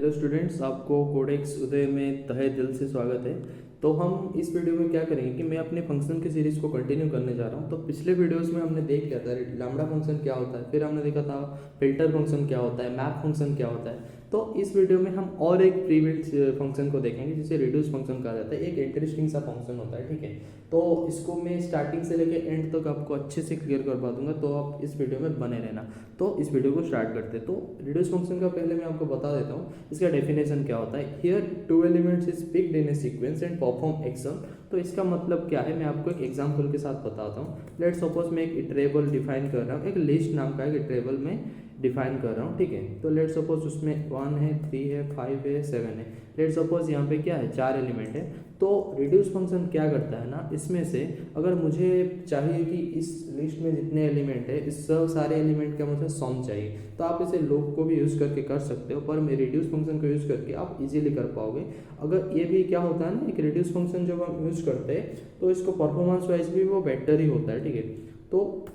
Hello students, आपको codex उदय में तहे दिल से स्वागत है। तो हम इस वीडियो में क्या करेंगे कि मैं अपने फंक्शन की सीरीज़ को कंटिन्यू करने जा रहा हूँ। तो पिछले वीडियोस में हमने देख लिया था लैम्बडा फंक्शन क्या होता है, फिर हमने देखा था फिल्टर फंक्शन क्या होता है, मैप फंक्शन क्या होता है। तो इस वीडियो में हम और एक प्रीबिल्ट फंक्शन को देखेंगे जिसे रिड्यूस फंक्शन कहा जाता है। एक इंटरेस्टिंग सा फंक्शन होता है, ठीक है। तो इसको मैं स्टार्टिंग से लेकर एंड तक आपको अच्छे से क्लियर करवा दूंगा, तो आप इस वीडियो में बने रहना। तो इस वीडियो को स्टार्ट करते हैं। तो रिड्यूस फंक्शन का पहले मैं आपको बता देता हूँ इसका डेफिनेशन क्या होता है। Here two elements is picked in A sequence and perform action. तो इसका मतलब क्या है, मैं आपको एक एग्जांपल के साथ बताता हूँ। लेट सपोज मैं एक इटरेबल डिफाइन कर रहा हूँ, एक लिस्ट नाम का एक इटरेबल में डिफाइन कर रहा हूँ, ठीक है। तो लेट सपोज उसमें 1 है, 3 है, 5 है, 7 है। लेट सपोज यहाँ पे क्या है, 4 एलिमेंट है। तो रिड्यूस फंक्शन क्या करता है ना, इसमें से अगर मुझे चाहिए कि इस लिस्ट में जितने एलिमेंट है इस सब सारे एलिमेंट का मुझे सम चाहिए, तो आप इसे लूप को भी यूज़ करके कर सकते हो, पर मैं रिड्यूस फंक्शन को यूज़ करके आप इजीली कर पाओगे। अगर ये भी क्या होता है ना, एक रिड्यूस फंक्शन जब हम यूज़ करते हैं तो इसको परफॉर्मेंस वाइज भी वो बेटर ही होता है, ठीक है। तो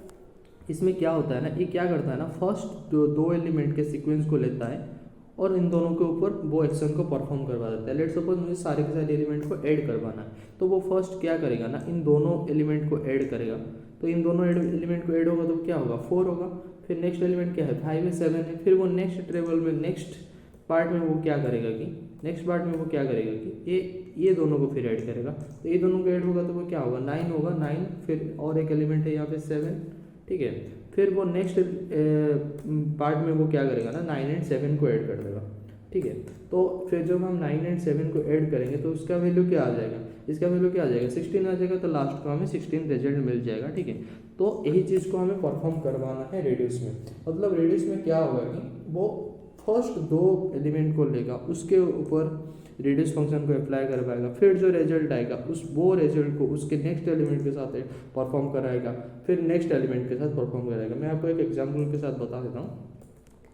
इसमें क्या होता है ना, ये क्या करता है ना, फर्स्ट दो एलिमेंट के सीक्वेंस को लेता है और इन दोनों के ऊपर वो एक्शन को परफॉर्म करवा देता है। लेट सपोज मुझे सारे के सारे एलिमेंट को ऐड करवाना है, तो वो फर्स्ट क्या करेगा ना, इन दोनों एलिमेंट को ऐड करेगा। तो इन दोनों एलिमेंट को ऐड होगा तो क्या होगा, 4 होगा। फिर नेक्स्ट एलिमेंट क्या है, 5 है, 7 है। फिर वो नेक्स्ट ट्रेबल में नेक्स्ट पार्ट में वो क्या करेगा कि ये दोनों को फिर ऐड करेगा। तो ये दोनों को ऐड होगा तो वो क्या होगा, 9 होगा। 9 फिर और एक एलिमेंट है यहाँ पे 7, ठीक है। फिर वो नेक्स्ट पार्ट में वो क्या करेगा ना, 9 एंड 7 को ऐड कर देगा, ठीक है। तो फिर जब हम 9 एंड 7 को ऐड करेंगे तो उसका वैल्यू क्या आ जाएगा, इसका वैल्यू क्या आ जाएगा, 16 आ जाएगा। तो लास्ट को हमें 16 रिजल्ट मिल जाएगा, ठीक है। तो यही चीज़ को हमें परफॉर्म करवाना है रेडियस में। मतलब रेडियस में क्या होगा कि वो फर्स्ट दो एलिमेंट को लेगा, उसके ऊपर रेडियस फंक्शन को अप्लाई कर पाएगा। फिर जो रिजल्ट आएगा वो रिजल्ट को उसके नेक्स्ट एलिमेंट के साथ परफॉर्म कराएगा, फिर नेक्स्ट एलिमेंट के साथ परफॉर्म कराएगा। मैं आपको एक एग्जांपल के साथ बता देता हूँ।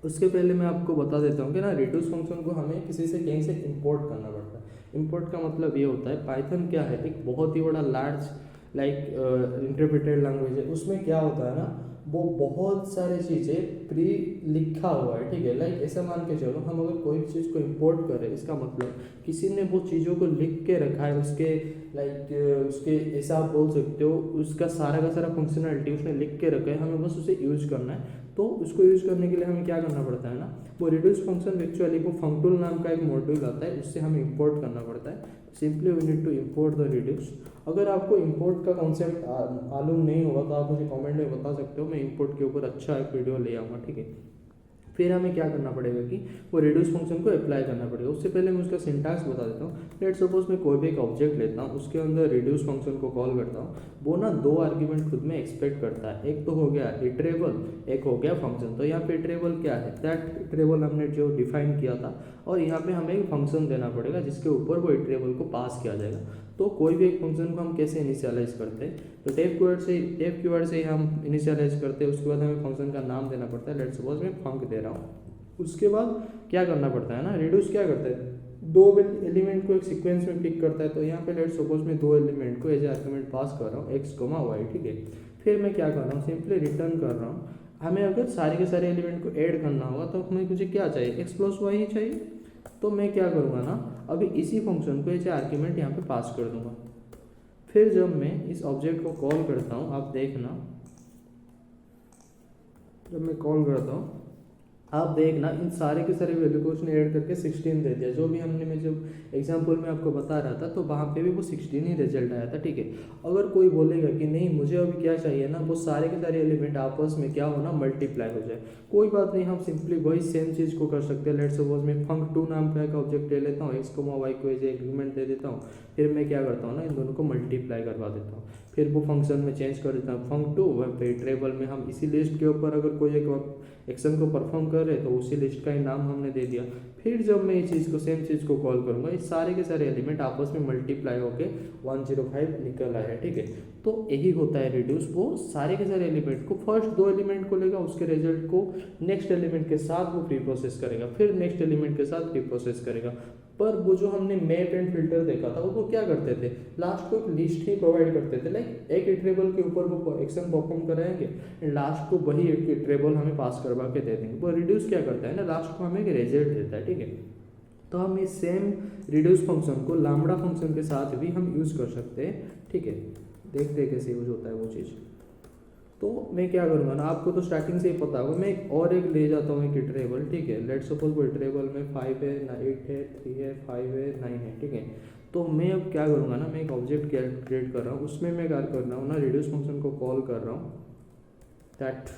उसके पहले मैं आपको बता देता हूँ कि ना, रिड्यूस फंक्शन को हमें किसी से कहीं से इंपोर्ट करना पड़ता है। इंपोर्ट का मतलब ये होता है, पाइथन क्या है, एक बहुत ही बड़ा लार्ज इंटरप्रेटेड लैंग्वेज है। उसमें क्या होता है ना, वो बहुत सारी चीज़ें प्री लिखा हुआ है, ठीक है। ऐसा मान के चलो, हम अगर कोई चीज़ को इंपोर्ट करें, इसका मतलब किसी ने वो चीज़ों को लिख के रखा है, उसके उसके ऐसा आप बोल सकते हो, उसका सारा का सारा फंक्शनलिटी उसने लिख के रखा है, हमें बस उसे यूज करना है। तो उसको यूज करने के लिए हमें क्या करना पड़ता है ना, वो रिड्यूस फंक्शन एक्चुअली वो फंक्टूल नाम का एक मॉड्यूल आता है, उससे हमें इंपोर्ट करना पड़ता है। Simply we need to import the reduce. अगर आपको इंपोर्ट का कॉन्सेप्ट मालूम नहीं होगा तो आप मुझे कमेंट में बता सकते हो, मैं इंपोर्ट के ऊपर अच्छा एक वीडियो ले आऊँगा, ठीक है। फिर हमें क्या करना पड़ेगा कि वो रिड्यूस फंक्शन को अप्लाई करना पड़ेगा। उससे पहले मैं उसका सिंटैक्स बता देता हूँ। लेट सपोज मैं कोई भी एक ऑब्जेक्ट लेता हूँ, उसके अंदर रिड्यूस फंक्शन को कॉल करता हूँ। वो ना 2 आर्ग्यूमेंट खुद में एक्सपेक्ट करता है, एक तो हो गया इटरेबल, एक हो गया फंक्शन। तो यहाँ पे इटरेबल क्या है, दैट इटरेबल हमने जो डिफाइन किया था, और यहाँ पे हमें एक फंक्शन देना पड़ेगा जिसके ऊपर वो इटरेबल को पास किया जाएगा। तो कोई भी एक फंक्शन को हम कैसे इनिशियलाइज करते हैं, तो टेप कीवर्ड से हम इनिशियलाइज करते हैं। उसके बाद हमें फंक्शन का नाम देना पड़ता है। लेट सपोज मैं फंक दे रहा हूँ। उसके बाद क्या करना पड़ता है ना, रिड्यूस क्या करता है, 2 एलिमेंट को एक सीक्वेंस में पिक करता है। तो यहाँ पे लेट सपोज मैं 2 एलिमेंट को एज आर्गुमेंट पास कर रहा हूँ, x, y, ठीक है। फिर मैं क्या कर रहा हूँ, सिंपली रिटर्न कर रहा हूँ। हमें अगर सारे के सारे एलिमेंट को ऐड करना होगा तो हमें मुझे क्या चाहिए, x + y ही चाहिए। तो मैं क्या करूँगा ना, अभी इसी फंक्शन को एज आर्ग्यूमेंट यहाँ पे पास कर दूंगा। फिर जब मैं इस ऑब्जेक्ट को कॉल करता हूँ, आप देखना, जब मैं कॉल करता हूँ आप देखना, इन सारे के सारे वैल्यू को उसने ऐड करके 16 दे दिया। जो भी मैं जब एग्जांपल में आपको बता रहा था तो वहाँ पे भी वो 16 ही रिजल्ट आया था, ठीक है। अगर कोई बोलेगा कि नहीं मुझे अभी क्या चाहिए ना, वो सारे के सारे एलिमेंट आपस में क्या होना, मल्टीप्लाई हो जाए, कोई बात नहीं, हम सिंपली वही सेम चीज़ को कर सकते हैं। लेट सपोज मैं फंक2 नाम का एक ऑब्जेक्ट ले लेता हूँ, x, y को एज एग्रीमेंट दे देता हूँ। फिर मैं क्या करता हूँ ना, इन दोनों को मल्टीप्लाई करवा देता हूँ। फिर वो फंक्शन में चेंज कर देता हूँ फंक2। वह ट्रेबल में हम इसी लिस्ट के ऊपर अगर कोई एक एक्शन को परफॉर्म कर रहे तो उसी लिस्ट का ही नाम हमने दे दिया। फिर जब मैं ये चीज़ को सेम चीज़ को कॉल करूँगा, ये सारे के सारे एलिमेंट आपस में मल्टीप्लाई होके 105 निकल आया है, ठीक है। तो यही होता है रिड्यूस, वो सारे के सारे एलिमेंट को फर्स्ट 2 एलिमेंट को लेगा, उसके रिजल्ट को नेक्स्ट एलिमेंट के साथ वो प्री प्रोसेस करेगा, फिर नेक्स्ट एलिमेंट के साथ प्री प्रोसेस करेगा। पर वो जो हमने मैप एंड फिल्टर देखा था, वो क्या करते थे, लास्ट को एक लिस्ट ही प्रोवाइड करते थे। एक इटरेबल के ऊपर वो एक्शन परफॉर्म कराएंगे, लास्ट को वही एक इटरेबल हमें पास करवा के दे देंगे। वो रिड्यूस क्या करता है ना, लास्ट को हमें एक रिजल्ट देता है, ठीक है। तो हम इस सेम रिड्यूस फंक्शन को लैम्ब्डा फंक्शन के साथ भी हम यूज़ कर सकते हैं, ठीक है। देखते हैं कैसे यूज होता है वो चीज़। तो मैं क्या करूँगा ना, आपको तो स्टार्टिंग से ही पता होगा, मैं एक ले जाता हूँ एक इटरेबल, ठीक है। लेट्स सपोज वो इटरेबल में 5 है, 8 है, 3 है, 5 है, 9 है, ठीक है। तो मैं अब क्या करूँगा ना, मैं एक ऑब्जेक्ट क्रिएट कर रहा हूँ, उसमें मैं क्या कर रहा हूँ ना, रिड्यूस फंक्शन को कॉल कर रहा हूँ, दैट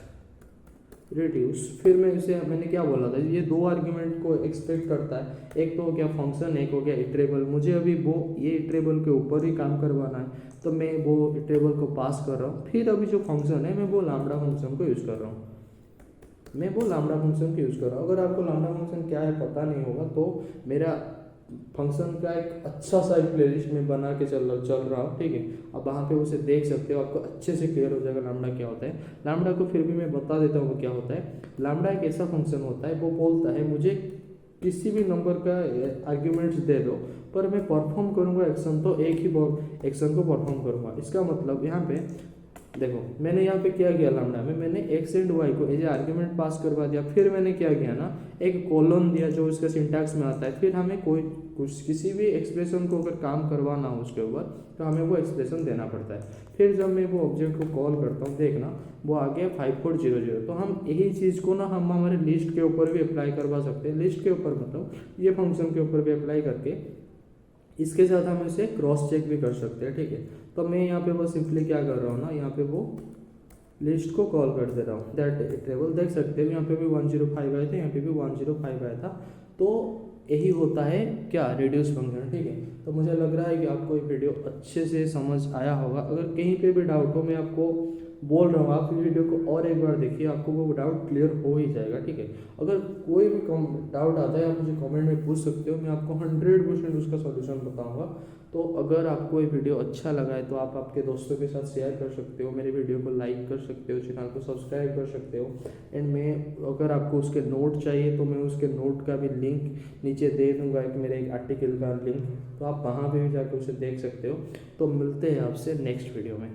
रिड्यूस। फिर मैं इसे, मैंने क्या बोला था, ये दो आर्ग्यूमेंट को एक्सपेक्ट करता है, एक तो हो गया फंक्शन, एक हो गया इटरेबल। मुझे अभी वो ये इटरेबल के ऊपर ही काम करवाना है, तो मैं वो इटरेबल को पास कर रहा हूँ। फिर अभी जो फंक्शन है मैं वो लैम्ब्डा फंक्शन को यूज़ कर रहा हूँ, मैं वो लैम्ब्डा फंक्शन को यूज़ कर रहा हूँ। अगर आपको लैम्ब्डा फंक्शन क्या है पता नहीं होगा, तो मेरा फंक्शन का एक अच्छा सा एक प्लेलिस्ट में बना के चल रहा हूँ, ठीक है। अब वहाँ पे उसे देख सकते हो, आपको अच्छे से क्लियर हो जाएगा लैम्ब्डा क्या होता है। लैम्ब्डा को फिर भी मैं बता देता हूँ वो क्या होता है। लैम्ब्डा एक ऐसा फंक्शन होता है, वो बोलता है मुझे किसी भी नंबर का आर्ग्यूमेंट्स दे दो, पर मैं परफॉर्म करूँगा एक्शन तो एक ही एक्शन को परफॉर्म करूँगा। इसका मतलब यहाँ पे देखो, मैंने यहाँ पे क्या किया, लैम्ब्डा में मैंने एक्स एंड वाई को एज ए आर्ग्यूमेंट पास करवा दिया। फिर मैंने क्या किया ना, एक कॉलन दिया जो इसका सिंटैक्स में आता है। फिर हमें किसी भी एक्सप्रेशन को अगर काम करवाना हो उसके ऊपर, तो हमें वो एक्सप्रेशन देना पड़ता है। फिर जब मैं वो ऑब्जेक्ट को कॉल करता हूँ, देखना वो आ गया 5400। तो हम यही चीज़ को ना हम हमारे लिस्ट के ऊपर भी अप्लाई करवा सकते हैं। लिस्ट के ऊपर मतलब ये फंक्शन के ऊपर भी अप्लाई करके इसके साथ हम इसे क्रॉस चेक भी कर सकते हैं, ठीक है। तो मैं यहाँ पे वो सिंपली क्या कर रहा हूँ ना, यहाँ पे वो लिस्ट को कॉल कर दे रहा हूँ, दैट टेबल। देख सकते हो यहाँ पे भी 105 आए थे, यहाँ पे भी 105 आया था। तो यही होता है क्या, रिड्यूस फंक्शन, ठीक है। तो मुझे लग रहा है कि आपको ये वीडियो अच्छे से समझ आया होगा। अगर कहीं पे भी डाउट हो, मैं आपको बोल रहा हूँ, आप वीडियो को और एक बार देखिए, आपको वो डाउट क्लियर हो ही जाएगा, ठीक है। अगर कोई भी डाउट आता है आप मुझे कमेंट में पूछ सकते हो, मैं आपको 100% उसका सॉल्यूशन बताऊंगा। तो अगर आपको ये वीडियो अच्छा लगा है तो आप आपके दोस्तों के साथ शेयर कर सकते हो, मेरे वीडियो को लाइक कर सकते हो, चैनल को सब्सक्राइब कर सकते हो। एंड मैं, अगर आपको उसके नोट चाहिए तो मैं उसके नोट का भी लिंक नीचे दे दूंगा, एक मेरे एक आर्टिकल का लिंक, तो आप वहाँ पे भी जाकर उसे देख सकते हो। तो मिलते हैं आपसे नेक्स्ट वीडियो में।